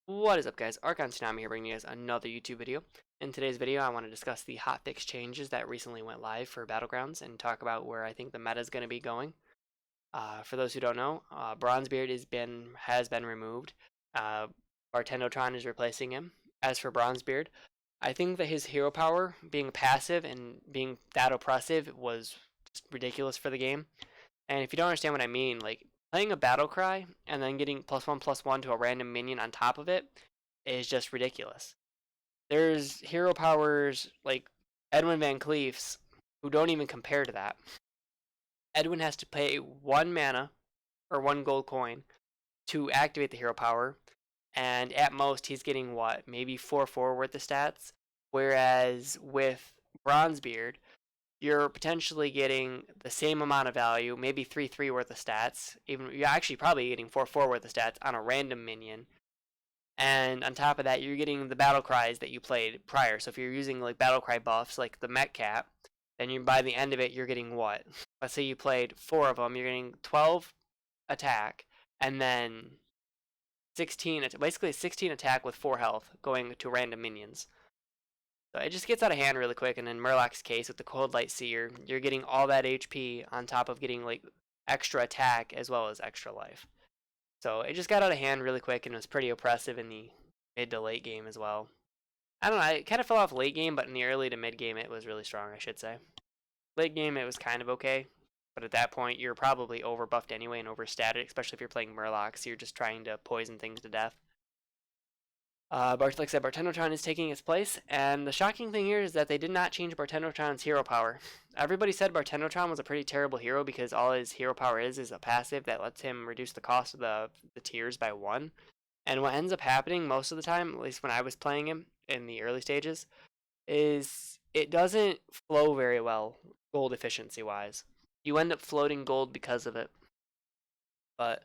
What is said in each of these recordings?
What is up, guys? Archon Tsunami here, bringing you guys another YouTube video. In today's video, I want to discuss the hotfix changes that recently went live for Battlegrounds and talk about where I think the meta is going to be going. For those who don't know, Bronzebeard has been removed. Bartendotron is replacing him. As for Bronzebeard, I think that his hero power, being passive and being that oppressive, was just ridiculous for the game. And if you don't understand what I mean, like playing a battle cry and then getting +1/+1 to a random minion on top of it is just ridiculous. There's hero powers like Edwin Van Cleef's who don't even compare to that. Edwin has to pay 1 mana or 1 gold coin to activate the hero power, and at most he's getting what, maybe 4/4 worth of stats. Whereas with Bronzebeard, you're potentially getting the same amount of value, maybe 3/3 worth of stats. Even you're actually probably getting 4/4 worth of stats on a random minion. And on top of that, you're getting the battle cries that you played prior. So if you're using like battle cry buffs like the Met Cat, then by the end of it you're getting what? Let's say you played 4 of them, you're getting 12 attack and then 16, basically 16 attack with 4 health going to random minions. So it just gets out of hand really quick, and in Murloc's case with the Cold Light Seer, you're getting all that HP on top of getting like extra attack as well as extra life. So it just got out of hand really quick and was pretty oppressive in the mid to late game as well. I don't know, it kind of fell off late game, but in the early to mid game it was really strong, I should say. Late game it was kind of okay, but at that point you're probably overbuffed anyway and overstated, especially if you're playing Murloc, so you're just trying to poison things to death. Like I said, Bartendotron is taking its place, and the shocking thing here is that they did not change Bartendotron's hero power. Everybody said Bartendotron was a pretty terrible hero because all his hero power is a passive that lets him reduce the cost of the tiers by 1. And what ends up happening most of the time, at least when I was playing him in the early stages, is it doesn't flow very well gold efficiency wise. You end up floating gold because of it. But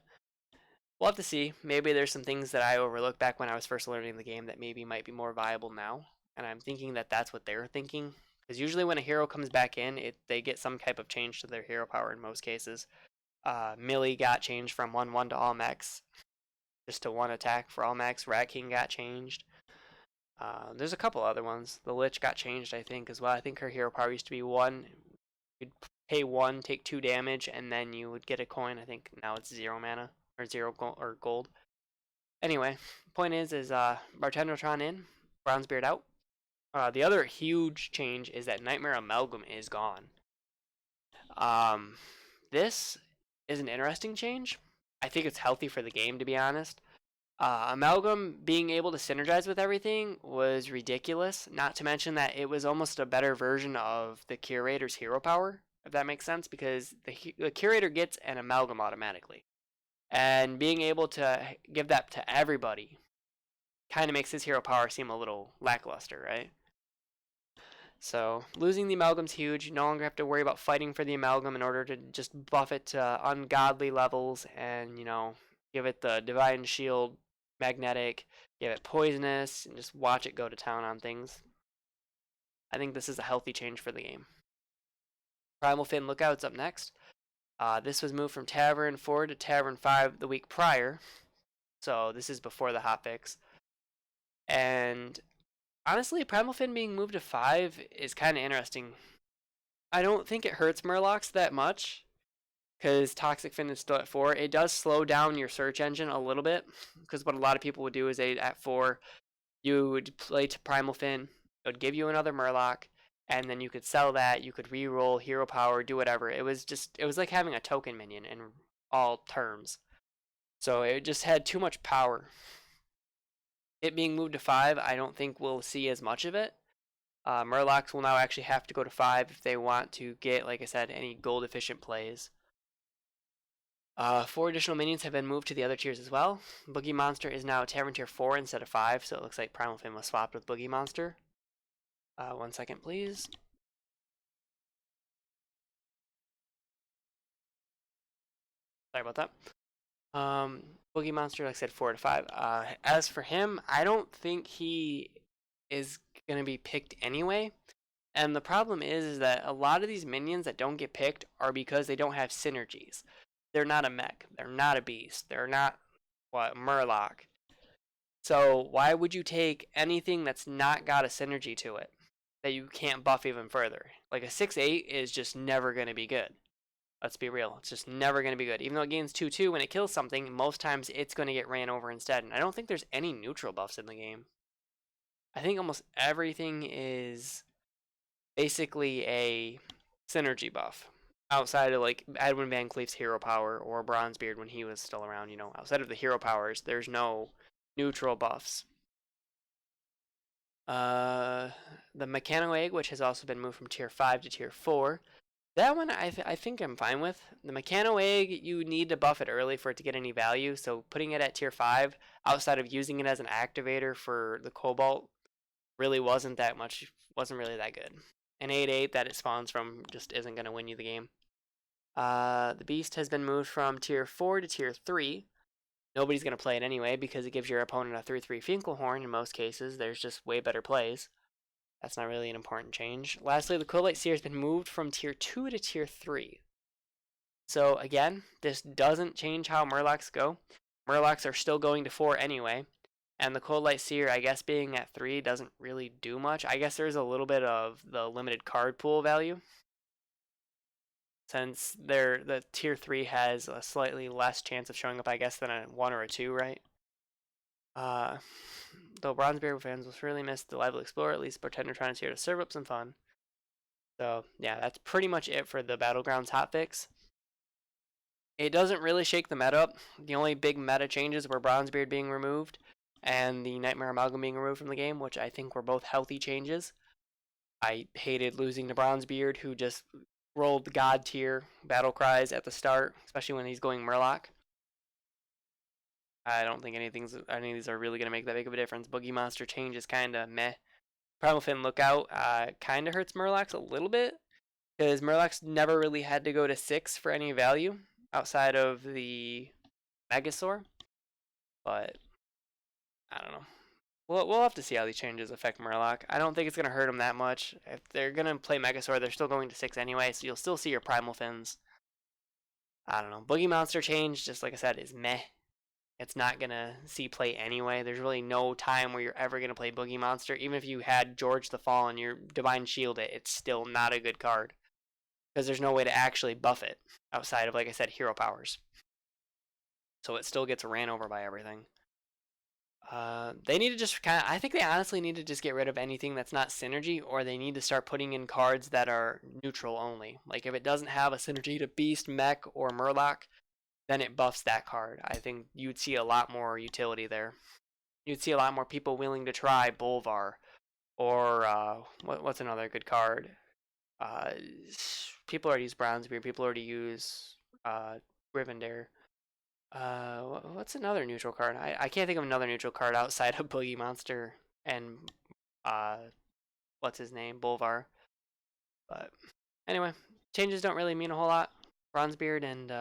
we'll have to see. Maybe there's some things that I overlooked back when I was first learning the game that maybe might be more viable now. And I'm thinking that that's what they're thinking. Because usually when a hero comes back in, they get some type of change to their hero power in most cases. Millie got changed from 1/1 to all max, just to 1 attack for all max. Rat King got changed. There's a couple other ones. The Lich got changed, I think, as well. I think her hero power used to be 1. You'd pay 1, take 2 damage, and then you would get a coin. I think now it's 0 mana or 0 gold. Anyway, point is Bartendotron in, Bronzebeard out. The other huge change is that Nightmare Amalgam is gone. This is an interesting change. I think it's healthy for the game, to be honest. Amalgam being able to synergize with everything was ridiculous, not to mention that it was almost a better version of the Curator's hero power, if that makes sense, because the Curator gets an Amalgam automatically. And being able to give that to everybody kind of makes his hero power seem a little lackluster, right? So losing the Amalgam's huge. You no longer have to worry about fighting for the Amalgam in order to just buff it to ungodly levels and, give it the Divine Shield, Magnetic, give it Poisonous, and just watch it go to town on things. I think this is a healthy change for the game. Primal Fin Lookout's up next. This was moved from Tavern 4 to Tavern 5 the week prior. So this is before the hotfix. And honestly, Primal Fin being moved to 5 is kind of interesting. I don't think it hurts Murlocs that much, because Toxic Fin is still at 4. It does slow down your search engine a little bit, because what a lot of people would do is at 4, you would play to Primal Fin, it would give you another Murloc, and then you could sell that, you could re-roll hero power, do whatever. It was like having a token minion in all terms. So it just had too much power. It being moved to 5, I don't think we'll see as much of it. Murlocs will now actually have to go to 5 if they want to get, like I said, any gold efficient plays. 4 additional minions have been moved to the other tiers as well. Boogie Monster is now Tavern tier 4 instead of 5, so it looks like Primal Fin was swapped with Boogie Monster. 1 second, please. Sorry about that. Boogie Monster, like I said, 4 to 5. As for him, I don't think he is going to be picked anyway. And the problem is that a lot of these minions that don't get picked are because they don't have synergies. They're not a mech. They're not a beast. They're not, Murloc. So why would you take anything that's not got a synergy to it that you can't buff even further? Like a 6/8 is just never going to be good. Let's be real. It's just never going to be good. Even though it gains 2/2 when it kills something, most times it's going to get ran over instead. And I don't think there's any neutral buffs in the game. I think almost everything is basically a synergy buff. Outside of like Edwin Van Cleef's hero power or Bronzebeard when he was still around, outside of the hero powers, there's no neutral buffs. The Mechano Egg, which has also been moved from tier 5 to tier 4. That one I think I'm fine with. The Mechano Egg, you need to buff it early for it to get any value, so putting it at tier 5, outside of using it as an activator for the Cobalt, really wasn't really that good. An 8/8 that it spawns from just isn't going to win you the game. The Beast has been moved from tier 4 to tier 3. Nobody's going to play it anyway because it gives your opponent a 3/3 Finkelhorn in most cases. There's just way better plays. That's not really an important change. Lastly, the Coldlight Seer has been moved from tier 2 to tier 3. So again, this doesn't change how Murlocs go. Murlocs are still going to 4 anyway. And the Coldlight Seer, I guess being at 3 doesn't really do much. I guess there's a little bit of the limited card pool value. Since the tier 3 has a slightly less chance of showing up, I guess, than a 1 or a 2, right? Though Bronzebeard fans will surely miss the Lively Explorer, at least Bartender trying to here to serve up some fun. So, yeah, that's pretty much it for the Battlegrounds hotfix. It doesn't really shake the meta up. The only big meta changes were Bronzebeard being removed and the Nightmare Amalgam being removed from the game, which I think were both healthy changes. I hated losing to Bronzebeard, who just rolled God tier battle cries at the start, especially when he's going Murloc. I don't think any of these are really going to make that big of a difference. Boogie Monster change is kind of meh. Primal Fin Lookout kind of hurts Murlocs a little bit, because Murlocs never really had to go to 6 for any value outside of the Megasaur. But, I don't know. We'll have to see how these changes affect Murloc. I don't think it's going to hurt them that much. If they're going to play Megasaur, they're still going to 6 anyway, so you'll still see your Primal Fins. I don't know. Boogie Monster change, just like I said, is meh. It's not going to see play anyway. There's really no time where you're ever going to play Boogie Monster. Even if you had George the Fall and your Divine Shield it, it's still not a good card. Because there's no way to actually buff it outside of, like I said, hero powers. So it still gets ran over by everything. They need to just I think they honestly need to just get rid of anything that's not synergy, or they need to start putting in cards that are neutral only. Like if it doesn't have a synergy to Beast, Mech, or Murloc, then it buffs that card. I think you'd see a lot more utility there. You'd see a lot more people willing to try Bolvar, or what's another good card? People already use Bronzebeard. People already use Rivendare. What's another neutral card? I can't think of another neutral card outside of Boogie Monster and what's his name, Bolvar. But anyway, changes don't really mean a whole lot. Bronzebeard and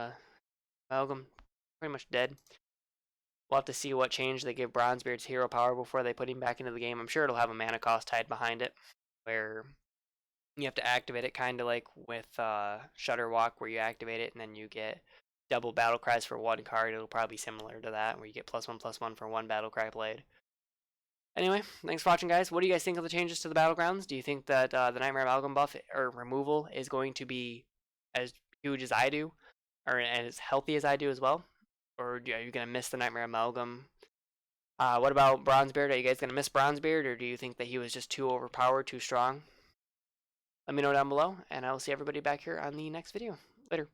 Amalgam pretty much dead. We'll have to see what change they give Bronzebeard's hero power before they put him back into the game. I'm sure it'll have a mana cost tied behind it, where you have to activate it, kind of like with Shutter Walk, where you activate it and then you get double battle cries for one card. It'll probably be similar to that, where you get +1/+1 for one battle cry played. Anyway, thanks for watching, guys. What do you guys think of the changes to the Battlegrounds? Do you think that the Nightmare Amalgam buff or removal is going to be as huge as I do, or as healthy as I do as well? Or are you going to miss the Nightmare Amalgam? What about Bronzebeard? Are you guys going to miss Bronzebeard, or do you think that he was just too overpowered, too strong? Let me know down below, and I will see everybody back here on the next video. Later.